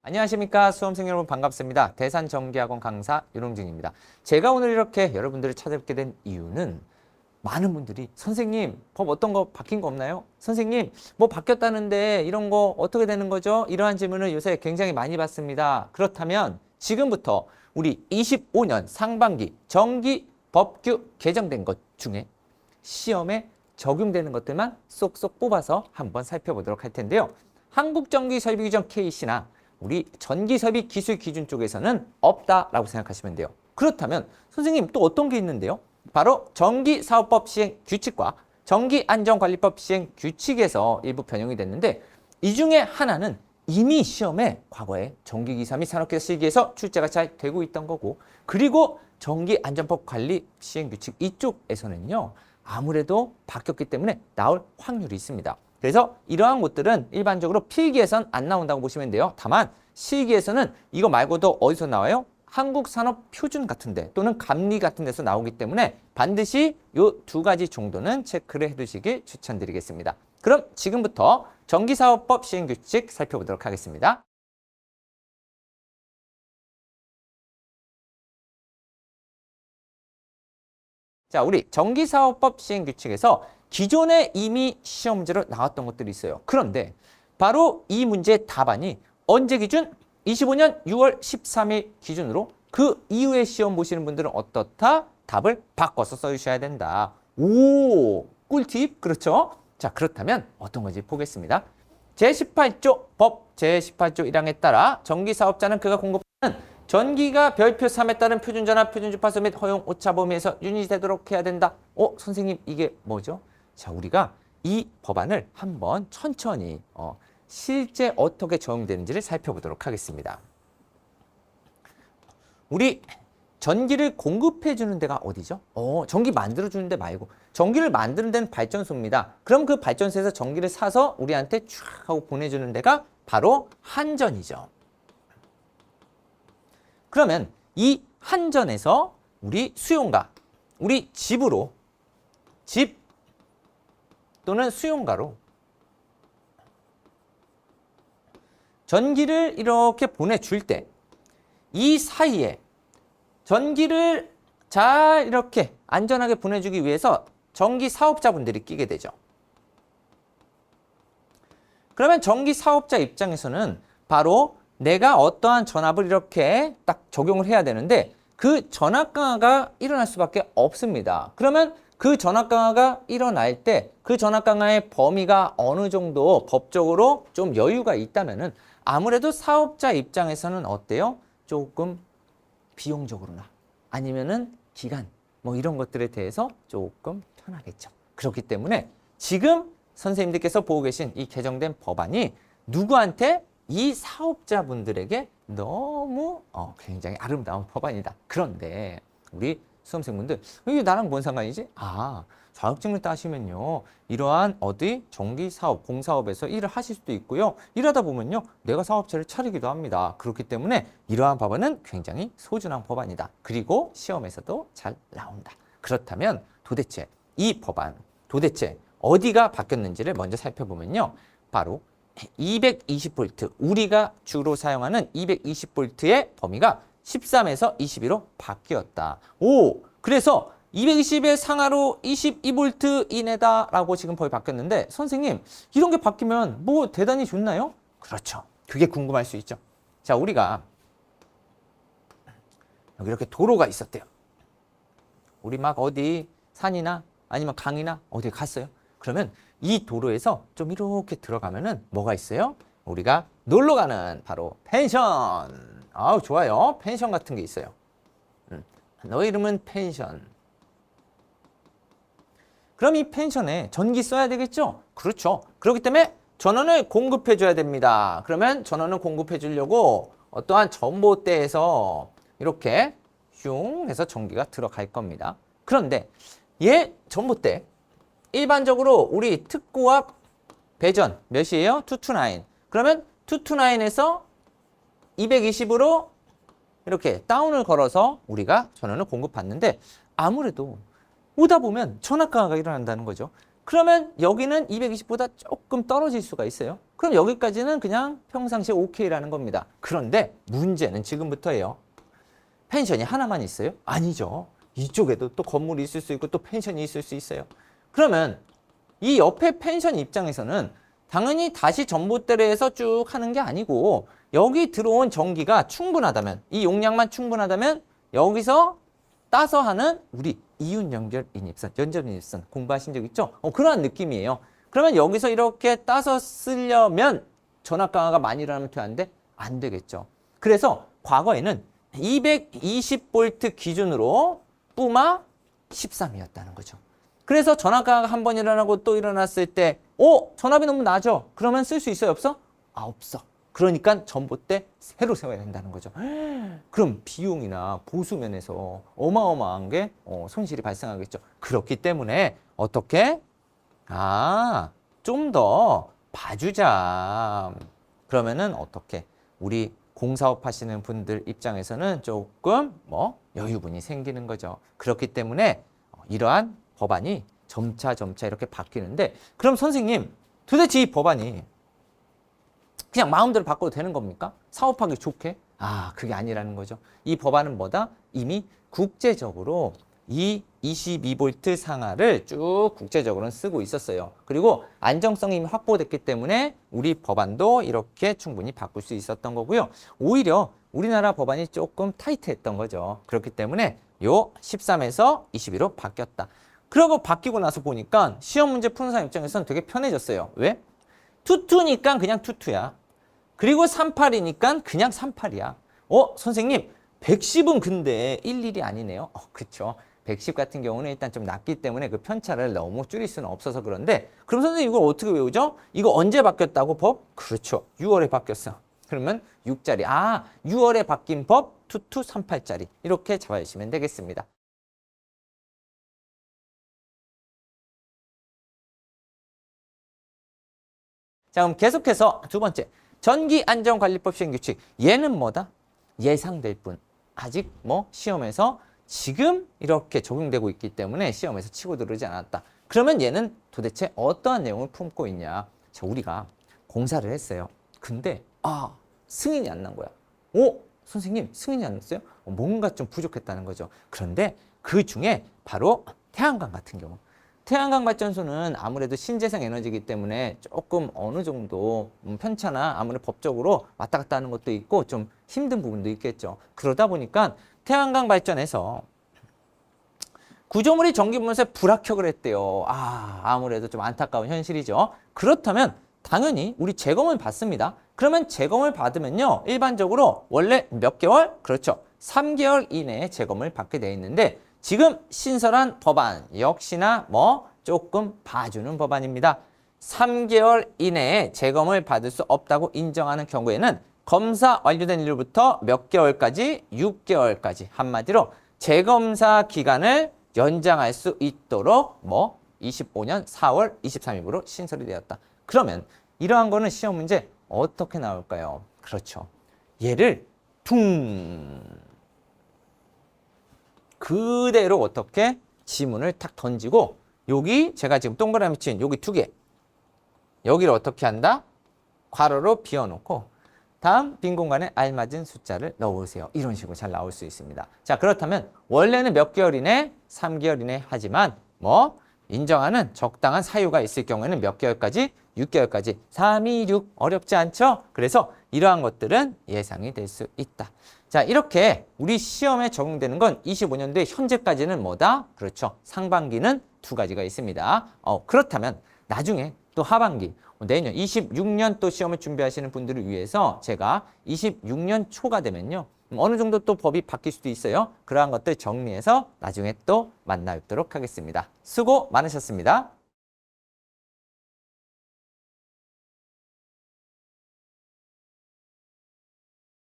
안녕하십니까 수험생 여러분 반갑습니다. 대산전기학원 강사 윤홍진입니다. 제가 오늘 이렇게 여러분들을 찾아뵙게 된 이유는 많은 분들이 선생님 법 어떤 거 바뀐 거 없나요? 선생님 뭐 바뀌었다는데 이런 거 어떻게 되는 거죠? 이러한 질문을 요새 굉장히 많이 받습니다. 그렇다면 지금부터 우리 25년 상반기 전기 법규 개정된 것 중에 시험에 적용되는 것들만 쏙쏙 뽑아서 한번 살펴보도록 할 텐데요. 한국전기설비규정 KC나 우리 전기설비기술기준 쪽에서는 없다라고 생각하시면 돼요. 그렇다면 선생님 또 어떤 게 있는데요? 바로 전기사업법 시행 규칙과 전기안전관리법 시행 규칙에서 일부 변형이 됐는데 이 중에 하나는 이미 시험에 과거에 전기기사 및 산업기사 실기에서 출제가 잘 되고 있던 거고, 그리고 전기안전법 관리 시행 규칙 이쪽에서는요 아무래도 바뀌었기 때문에 나올 확률이 있습니다. 그래서 이러한 것들은 일반적으로 필기에선 안 나온다고 보시면 돼요. 다만 실기에서는 이거 말고도 어디서 나와요? 한국산업표준 같은데 또는 감리 같은 데서 나오기 때문에 반드시 이 두 가지 정도는 체크를 해두시길 추천드리겠습니다. 그럼 지금부터 전기사업법 시행규칙 살펴보도록 하겠습니다. 자, 우리 전기사업법 시행규칙에서 기존에 이미 시험 문제로 나왔던 것들이 있어요. 그런데 바로 이 문제의 답안이 언제 기준? 25년 6월 13일 기준으로 그 이후에 시험 보시는 분들은 어떻다? 답을 바꿔서 써주셔야 된다. 오, 꿀팁? 그렇죠? 자, 그렇다면 어떤 건지 보겠습니다. 제18조 법 제18조 1항에 따라 전기사업자는 그가 공급하는 전기가 별표 3에 따른 표준전압, 표준주파수 및 허용 오차 범위에서 유지되도록 해야 된다. 선생님 이게 뭐죠? 자, 우리가 이 법안을 한번 천천히 실제 어떻게 적용되는지를 살펴보도록 하겠습니다. 우리 전기를 공급해 주는 데가 어디죠? 전기 만들어 주는 데 말고 전기를 만드는 데는 발전소입니다. 그럼 그 발전소에서 전기를 사서 우리한테 쫙 하고 보내주는 데가 바로 한전이죠. 그러면 이 한전에서 우리 수용가, 우리 집으로, 집 또는 수용가로 전기를 이렇게 보내줄 때 이 사이에 전기를 잘 이렇게 안전하게 보내주기 위해서 전기 사업자분들이 끼게 되죠. 그러면 전기 사업자 입장에서는 바로 내가 어떠한 전압을 이렇게 딱 적용을 해야 되는데 그 전압 강화가 일어날 수밖에 없습니다. 그러면 그 전압 강화가 일어날 때 그 전압 강화의 범위가 어느 정도 법적으로 좀 여유가 있다면은 아무래도 사업자 입장에서는 어때요? 조금 비용적으로나 아니면은 기간 뭐 이런 것들에 대해서 조금 편하겠죠. 그렇기 때문에 지금 선생님들께서 보고 계신 이 개정된 법안이 누구한테? 이 사업자분들에게 너무 굉장히 아름다운 법안이다. 그런데 우리 수험생분들 이게 나랑 뭔 상관이지? 자격증을 따시면요 이러한 전기사업, 공사업에서 일을 하실 수도 있고요. 일하다 보면요 내가 사업체를 차리기도 합니다. 그렇기 때문에 이러한 법안은 굉장히 소중한 법안이다. 그리고 시험에서도 잘 나온다. 그렇다면 도대체 이 법안 도대체 어디가 바뀌었는지를 먼저 살펴보면요 바로 220V, 우리가 주로 사용하는 220V의 범위가 13에서 22로 바뀌었다. 그래서 220의 상하로 22V 이내다 라고 지금 법이 바뀌었는데 선생님 이런 게 바뀌면 뭐 대단히 좋나요? 그렇죠. 그게 궁금할 수 있죠. 자, 우리가 여기 이렇게 도로가 있었대요. 우리 막 어디 산이나 아니면 강이나 어디 갔어요. 그러면 이 도로에서 좀 이렇게 들어가면은 뭐가 있어요? 우리가 놀러 가는 바로 펜션. 좋아요. 펜션 같은 게 있어요. 너 이름은 펜션. 그럼 이 펜션에 전기 써야 되겠죠? 그렇죠. 그렇기 때문에 전원을 공급해 줘야 됩니다. 그러면 전원을 공급해 주려고 어떠한 전봇대에서 이렇게 슝 해서 전기가 들어갈 겁니다. 그런데 얘 전봇대 일반적으로 우리 특고압 배전 몇이에요? 229. 그러면 229에서 220으로 이렇게 다운을 걸어서 우리가 전원을 공급받는데 아무래도 오다 보면 전압 강화가 일어난다는 거죠. 그러면 여기는 220보다 조금 떨어질 수가 있어요. 그럼 여기까지는 그냥 평상시에 오케이라는 겁니다. 그런데 문제는 지금부터예요. 펜션이 하나만 있어요? 아니죠. 이쪽에도 또 건물이 있을 수 있고 또 펜션이 있을 수 있어요. 그러면 이 옆에 펜션 입장에서는 당연히 다시 전봇대로 해서 쭉 하는 게 아니고 여기 들어온 전기가 충분하다면, 이 용량만 충분하다면 여기서 따서 하는 우리 이윤 연결 인입선, 연결 인입선 공부하신 적 있죠? 그러한 느낌이에요. 그러면 여기서 이렇게 따서 쓰려면 전압 강화가 많이 일어나면 되는데 안 되겠죠. 그래서 과거에는 220V 기준으로 뿌마 13이었다는 거죠. 그래서 전압 강화가 한 번 일어나고 또 일어났을 때 전압이 너무 낮아. 그러면 쓸 수 있어요? 없어? 없어. 그러니까 전봇대 새로 세워야 된다는 거죠. 그럼 비용이나 보수 면에서 어마어마한 게 손실이 발생하겠죠. 그렇기 때문에 어떻게? 좀 더 봐주자. 그러면은 어떻게? 우리 공사업 하시는 분들 입장에서는 조금 여유분이 생기는 거죠. 그렇기 때문에 이러한 법안이 점차 이렇게 바뀌는데, 그럼 선생님 도대체 이 법안이 그냥 마음대로 바꿔도 되는 겁니까? 사업하기 좋게? 그게 아니라는 거죠. 이 법안은 뭐다? 이미 국제적으로 이 22V 상하를 쭉 국제적으로는 쓰고 있었어요. 그리고 안정성이 이미 확보됐기 때문에 우리 법안도 이렇게 충분히 바꿀 수 있었던 거고요. 오히려 우리나라 법안이 조금 타이트했던 거죠. 그렇기 때문에 요 13에서 22로 바뀌었다. 그러고 바뀌고 나서 보니까 시험 문제 푸는 사람 입장에서는 되게 편해졌어요. 왜? 투투니까 그냥 투투야. 그리고 38이니까 그냥 38이야. 선생님 110은 근데 11이 아니네요. 그쵸. 110 같은 경우는 일단 좀 낮기 때문에 그 편차를 너무 줄일 수는 없어서 그런데, 그럼 선생님 이걸 어떻게 외우죠? 이거 언제 바뀌었다고 법? 그렇죠. 6월에 바뀌었어. 그러면 6짜리. 6월에 바뀐 법 투투 38짜리. 이렇게 잡아주시면 되겠습니다. 자, 그럼 계속해서 두 번째. 전기안전관리법 시행규칙. 얘는 뭐다? 예상될 뿐. 아직 시험에서 지금 이렇게 적용되고 있기 때문에 시험에서 치고 들어오지 않았다. 그러면 얘는 도대체 어떠한 내용을 품고 있냐? 자, 우리가 공사를 했어요. 근데 승인이 안 난 거야. 선생님 승인이 안 났어요? 뭔가 좀 부족했다는 거죠. 그런데 그 중에 바로 태양광 같은 경우. 태양광 발전소는 아무래도 신재생 에너지이기 때문에 조금 어느 정도 편차나 아무래도 법적으로 왔다 갔다 하는 것도 있고 좀 힘든 부분도 있겠죠. 그러다 보니까 태양광 발전에서 구조물이 전기분쇄 불합격을 했대요. 아무래도 좀 안타까운 현실이죠. 그렇다면 당연히 우리 재검을 받습니다. 그러면 재검을 받으면요, 일반적으로 원래 몇 개월? 그렇죠. 3개월 이내에 재검을 받게 돼 있는데, 지금 신설한 법안 역시나 조금 봐주는 법안입니다. 3개월 이내에 재검을 받을 수 없다고 인정하는 경우에는 검사 완료된 일로부터 몇 개월까지? 6개월까지. 한마디로 재검사 기간을 연장할 수 있도록 25년 4월 23일부로 신설이 되었다. 그러면 이러한 거는 시험 문제 어떻게 나올까요? 그렇죠. 얘를 그대로 어떻게 지문을 탁 던지고, 여기 제가 지금 동그라미 친 여기 두 개, 여기를 어떻게 한다? 괄호로 비워놓고 다음 빈 공간에 알맞은 숫자를 넣으세요. 이런 식으로 잘 나올 수 있습니다. 자, 그렇다면 원래는 몇 개월 이내? 3개월 이내 하지만 인정하는 적당한 사유가 있을 경우에는 몇 개월까지? 6개월까지. 3, 2, 6 어렵지 않죠? 그래서 이러한 것들은 예상이 될 수 있다. 자, 이렇게 우리 시험에 적용되는 건 25년도에 현재까지는 뭐다? 그렇죠. 상반기는 두 가지가 있습니다. 그렇다면 나중에 또 하반기, 내년 26년 또 시험을 준비하시는 분들을 위해서 제가 26년 초가 되면요, 어느 정도 또 법이 바뀔 수도 있어요. 그러한 것들 정리해서 나중에 또 만나 뵙도록 하겠습니다. 수고 많으셨습니다.